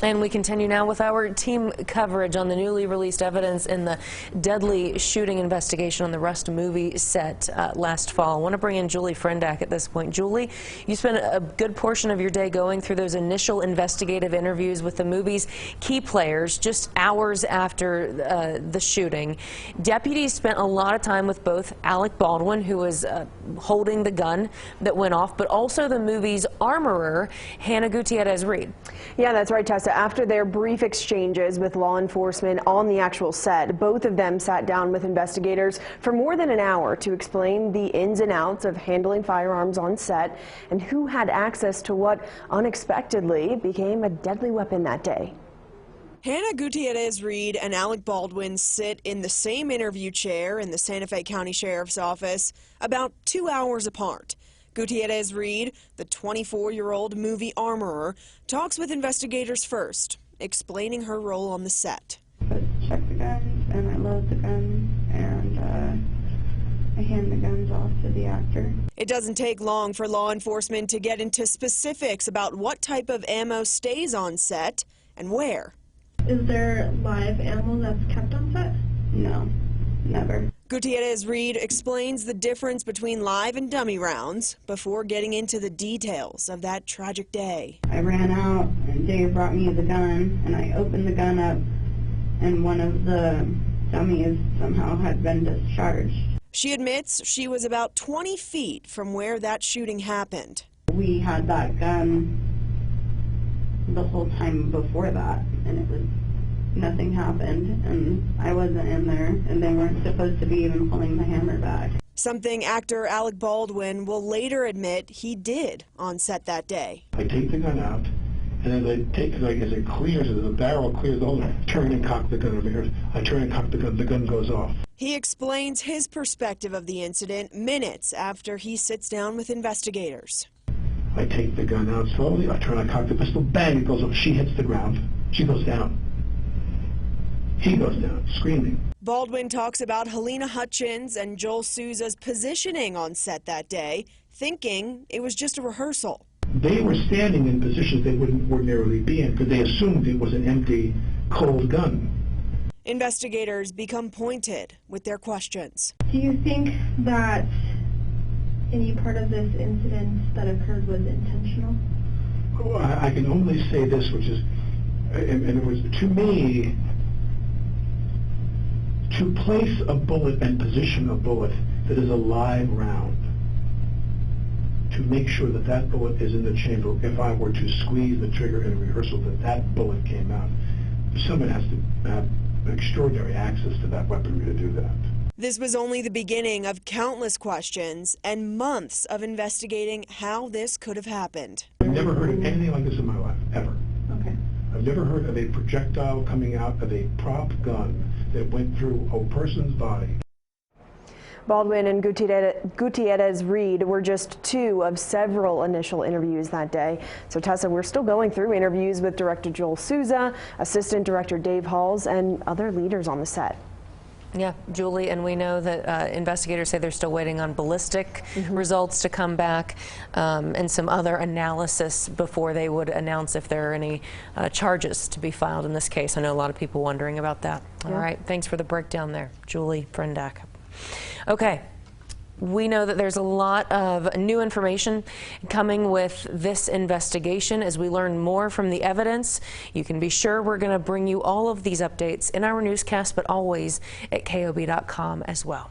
And we continue now with our team coverage on the newly released evidence in the deadly shooting investigation on the Rust movie set last fall. I want to bring in Julie Frendak at this point. Julie, you spent a good portion of your day going through those initial investigative interviews with the movie's key players just hours after the shooting. Deputies spent a lot of time with both Alec Baldwin, who was holding the gun that went off, but also the movie's armorer, Hannah Gutierrez-Reed. Yeah, that's right, Tessa. After their brief exchanges with law enforcement on the actual set, both of them sat down with investigators for more than an hour to explain the ins and outs of handling firearms on set and who had access to what unexpectedly became a deadly weapon that day. Hannah Gutierrez-Reed and Alec Baldwin sit in the same interview chair in the Santa Fe County Sheriff's Office about 2 hours apart. Gutierrez-Reed, the 24-year-old movie armorer, talks with investigators first, explaining her role on the set. I check the guns and I load the guns and I hand the guns off to the actor. It doesn't take long for law enforcement to get into specifics about what type of ammo stays on set and where. Is there live ammo that's kept on set? No, never. Gutierrez-Reed explains the difference between live and dummy rounds before getting into the details of that tragic day. I ran out and Dave brought me the gun and I opened the gun up and one of the dummies somehow had been discharged. She admits she was about 20 feet from where that shooting happened. We had that gun the whole time before that and it was nothing happened, and I wasn't in there, and they weren't supposed to be even pulling the hammer back. Something actor Alec Baldwin will later admit he did on set that day. I take the gun out, and as I take it, as it clears, as the barrel clears, I turn and cock the gun over here. I turn and cock the gun goes off. He explains his perspective of the incident minutes after he sits down with investigators. I take the gun out slowly, I turn and cock the pistol, bang, it goes off. She hits the ground. She goes down. He goes down, screaming. Baldwin talks about Helena Hutchins and Joel Souza's positioning on set that day, thinking it was just a rehearsal. They were standing in positions they wouldn't ordinarily be in because they assumed it was an empty, cold gun. Investigators become pointed with their questions. Do you think that any part of this incident that occurred was intentional? Oh, I can only say this, which is, and it was, to me, to place a bullet and position a bullet that is a live round, to make sure that that bullet is in the chamber, if I were to squeeze the trigger in a rehearsal, that bullet came out. Someone has to have extraordinary access to that weaponry to do that. This was only the beginning of countless questions and months of investigating how this could have happened. I've never heard of anything like this in my life, ever. Okay. I've never heard of a projectile coming out of a prop gun that went through a person's body. Baldwin and Gutierrez-Reed were just two of several initial interviews that day. So, Tessa, we're still going through interviews with Director Joel Souza, Assistant Director Dave Halls, and other leaders on the set. Yeah, Julie, and we know that investigators say they're still waiting on ballistic results to come back and some other analysis before they would announce if there are any charges to be filed in this case. I know a lot of people wondering about that. Yeah. All right, thanks for the breakdown there, Julie Frendak. Okay. We know that there's a lot of new information coming with this investigation as we learn more from the evidence. You can be sure we're going to bring you all of these updates in our newscast, but always at KOB.com as well.